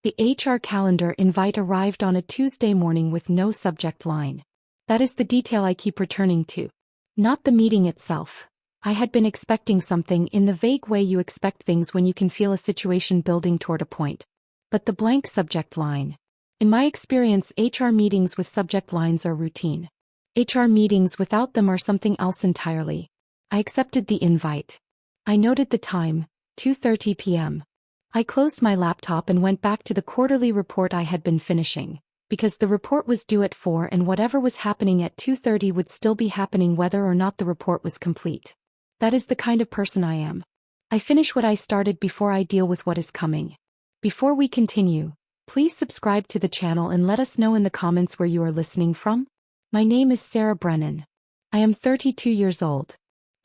The HR calendar invite arrived on a Tuesday morning with no subject line. That is the detail I keep returning to. Not the meeting itself. I had been expecting something in the vague way you expect things when you can feel a situation building toward a point. But the blank subject line. In my experience, HR meetings with subject lines are routine. HR meetings without them are something else entirely. I accepted the invite. I noted the time, 2:30 p.m. I closed my laptop and went back to the quarterly report I had been finishing, because the report was due at 4 and whatever was happening at 2:30 would still be happening whether or not the report was complete. That is the kind of person I am. I finish what I started before I deal with what is coming. Before we continue, please subscribe to the channel and let us know in the comments where you are listening from. My name is Sarah Brennan. I am 32 years old.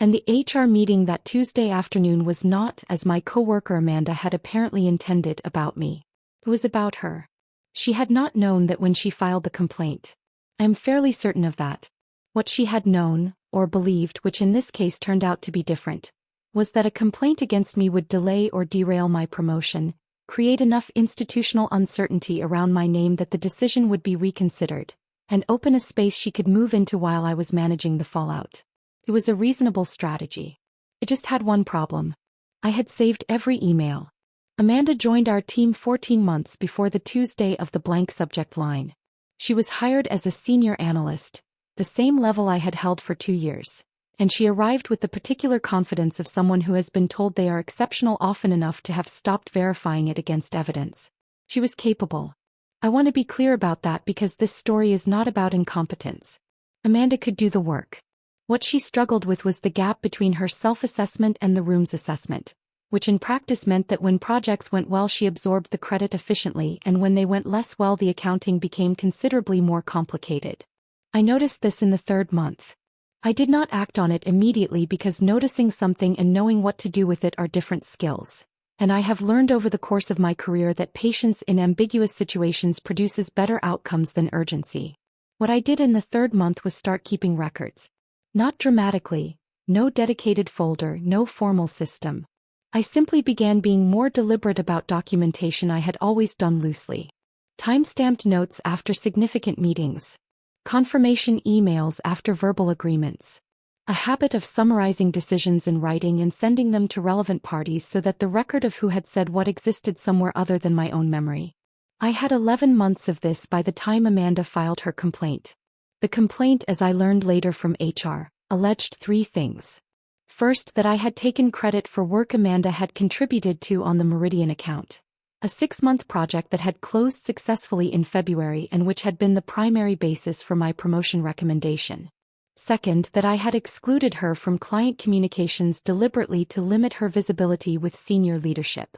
And the HR meeting that Tuesday afternoon was not, as my coworker Amanda had apparently intended, about me. It was about her. She had not known that when she filed the complaint. I am fairly certain of that. What she had known, or believed, which in this case turned out to be different, was that a complaint against me would delay or derail my promotion, create enough institutional uncertainty around my name that the decision would be reconsidered, and open a space she could move into while I was managing the fallout. It was a reasonable strategy. It just had one problem. I had saved every email. Amanda joined our team 14 months before the Tuesday of the blank subject line. She was hired as a senior analyst, the same level I had held for 2 years, and she arrived with the particular confidence of someone who has been told they are exceptional often enough to have stopped verifying it against evidence. She was capable. I want to be clear about that because this story is not about incompetence. Amanda could do the work. What she struggled with was the gap between her self-assessment and the room's assessment, which in practice meant that when projects went well she absorbed the credit efficiently and when they went less well the accounting became considerably more complicated. I noticed this in the 3rd month. I did not act on it immediately because noticing something and knowing what to do with it are different skills, and I have learned over the course of my career that patience in ambiguous situations produces better outcomes than urgency. What I did in the 3rd month was start keeping records. Not dramatically, no dedicated folder, no formal system. I simply began being more deliberate about documentation I had always done loosely. Time-stamped notes after significant meetings. Confirmation emails after verbal agreements. A habit of summarizing decisions in writing and sending them to relevant parties so that the record of who had said what existed somewhere other than my own memory. I had 11 months of this by the time Amanda filed her complaint. The complaint, as I learned later from HR, alleged 3 things. First, that I had taken credit for work Amanda had contributed to on the Meridian account, a 6-month project that had closed successfully in February and which had been the primary basis for my promotion recommendation. Second, that I had excluded her from client communications deliberately to limit her visibility with senior leadership.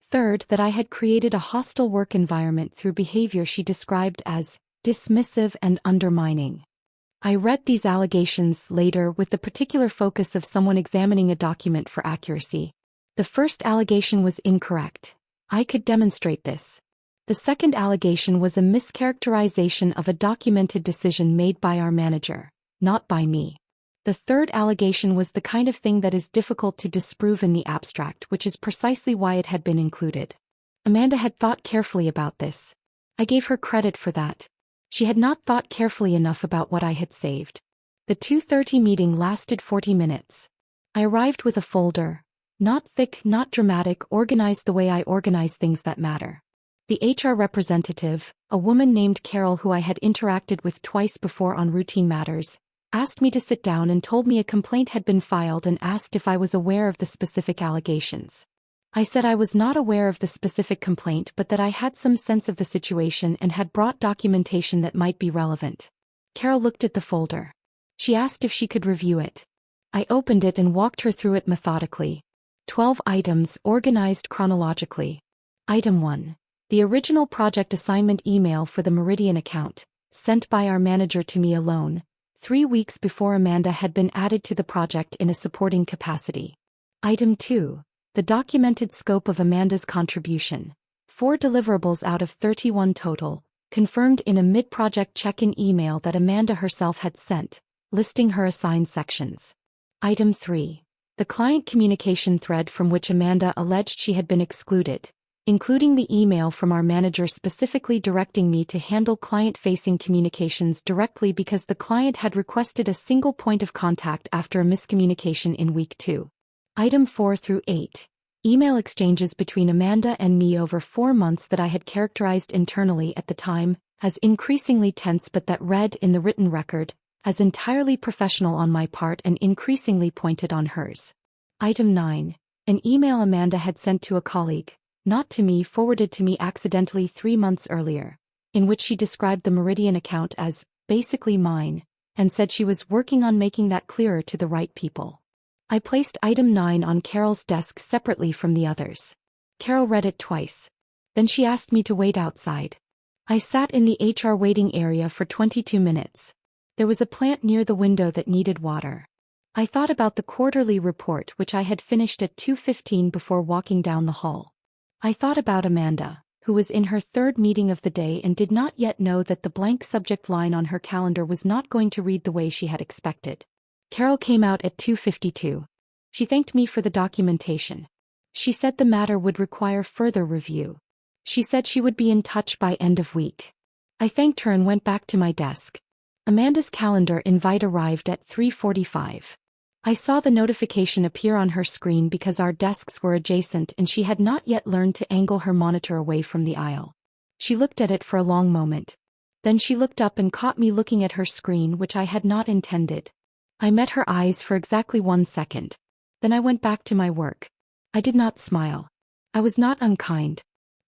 Third, that I had created a hostile work environment through behavior she described as dismissive and undermining. I read these allegations later with the particular focus of someone examining a document for accuracy. The first allegation was incorrect. I could demonstrate this. The second allegation was a mischaracterization of a documented decision made by our manager, not by me. The third allegation was the kind of thing that is difficult to disprove in the abstract, which is precisely why it had been included. Amanda had thought carefully about this. I gave her credit for that. She had not thought carefully enough about what I had saved. The 2:30 meeting lasted 40 minutes. I arrived with a folder. Not thick, not dramatic, organized the way I organize things that matter. The HR representative, a woman named Carol who I had interacted with twice before on routine matters, asked me to sit down and told me a complaint had been filed and asked if I was aware of the specific allegations. I said I was not aware of the specific complaint but that I had some sense of the situation and had brought documentation that might be relevant. Carol looked at the folder. She asked if she could review it. I opened it and walked her through it methodically. 12 items organized chronologically. Item 1. The original project assignment email for the Meridian account, sent by our manager to me alone, 3 weeks before Amanda had been added to the project in a supporting capacity. Item 2. The documented scope of Amanda's contribution, 4 deliverables out of 31 total, confirmed in a mid-project check-in email that Amanda herself had sent, listing her assigned sections. Item 3. The client communication thread from which Amanda alleged she had been excluded, including the email from our manager specifically directing me to handle client-facing communications directly because the client had requested a single point of contact after a miscommunication in week 2. Item 4 through 8. Email exchanges between Amanda and me over 4 months that I had characterized internally at the time as increasingly tense, but that read in the written record as entirely professional on my part and increasingly pointed on hers. Item 9. An email Amanda had sent to a colleague, not to me, forwarded to me accidentally 3 months earlier, in which she described the Meridian account as basically mine, and said she was working on making that clearer to the right people. I placed item 9 on Carol's desk separately from the others. Carol read it twice. Then she asked me to wait outside. I sat in the HR waiting area for 22 minutes. There was a plant near the window that needed water. I thought about the quarterly report which I had finished at 2:15 before walking down the hall. I thought about Amanda, who was in her 3rd meeting of the day and did not yet know that the blank subject line on her calendar was not going to read the way she had expected. Carol came out at 2:52. She thanked me for the documentation. She said the matter would require further review. She said she would be in touch by end of week. I thanked her and went back to my desk. Amanda's calendar invite arrived at 3:45. I saw the notification appear on her screen because our desks were adjacent and she had not yet learned to angle her monitor away from the aisle. She looked at it for a long moment. Then she looked up and caught me looking at her screen, which I had not intended. I met her eyes for exactly 1 second. Then I went back to my work. I did not smile. I was not unkind.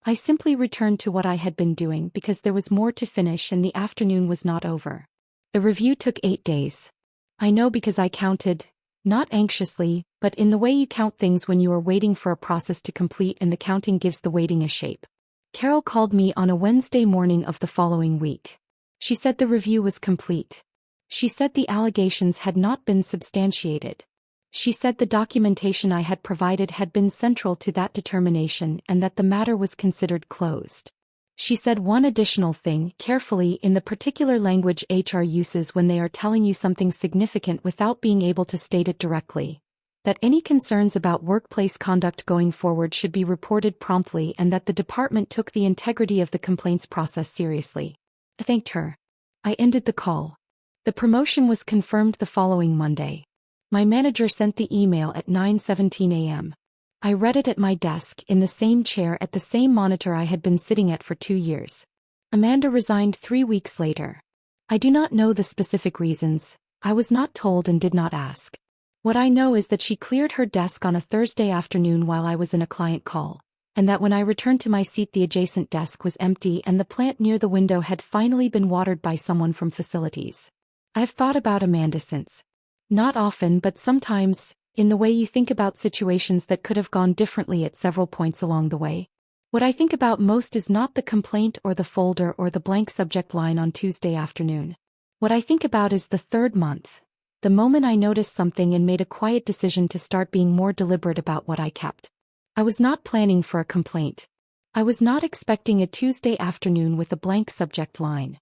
I simply returned to what I had been doing because there was more to finish and the afternoon was not over. The review took 8 days. I know because I counted, not anxiously, but in the way you count things when you are waiting for a process to complete, and the counting gives the waiting a shape. Carol called me on a Wednesday morning of the following week. She said the review was complete. She said the allegations had not been substantiated. She said the documentation I had provided had been central to that determination and that the matter was considered closed. She said one additional thing carefully in the particular language HR uses when they are telling you something significant without being able to state it directly, that any concerns about workplace conduct going forward should be reported promptly and that the department took the integrity of the complaints process seriously. I thanked her. I ended the call. The promotion was confirmed the following Monday. My manager sent the email at 9:17 a.m. I read it at my desk in the same chair at the same monitor I had been sitting at for 2 years. Amanda resigned 3 weeks later. I do not know the specific reasons. I was not told and did not ask. What I know is that she cleared her desk on a Thursday afternoon while I was in a client call, and that when I returned to my seat the adjacent desk was empty and the plant near the window had finally been watered by someone from facilities. I have thought about Amanda since. Not often, but sometimes, in the way you think about situations that could have gone differently at several points along the way. What I think about most is not the complaint or the folder or the blank subject line on Tuesday afternoon. What I think about is the 3rd month, the moment I noticed something and made a quiet decision to start being more deliberate about what I kept. I was not planning for a complaint. I was not expecting a Tuesday afternoon with a blank subject line.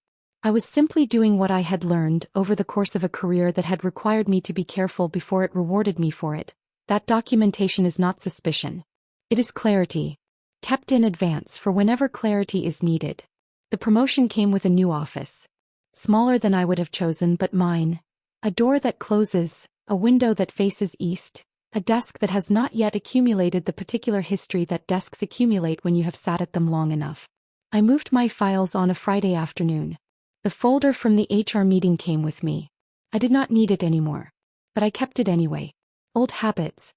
I was simply doing what I had learned over the course of a career that had required me to be careful before it rewarded me for it. That documentation is not suspicion. It is clarity. Kept in advance for whenever clarity is needed. The promotion came with a new office. Smaller than I would have chosen, but mine. A door that closes, a window that faces east, a desk that has not yet accumulated the particular history that desks accumulate when you have sat at them long enough. I moved my files on a Friday afternoon. The folder from the HR meeting came with me. I did not need it anymore. But I kept it anyway. Old habits,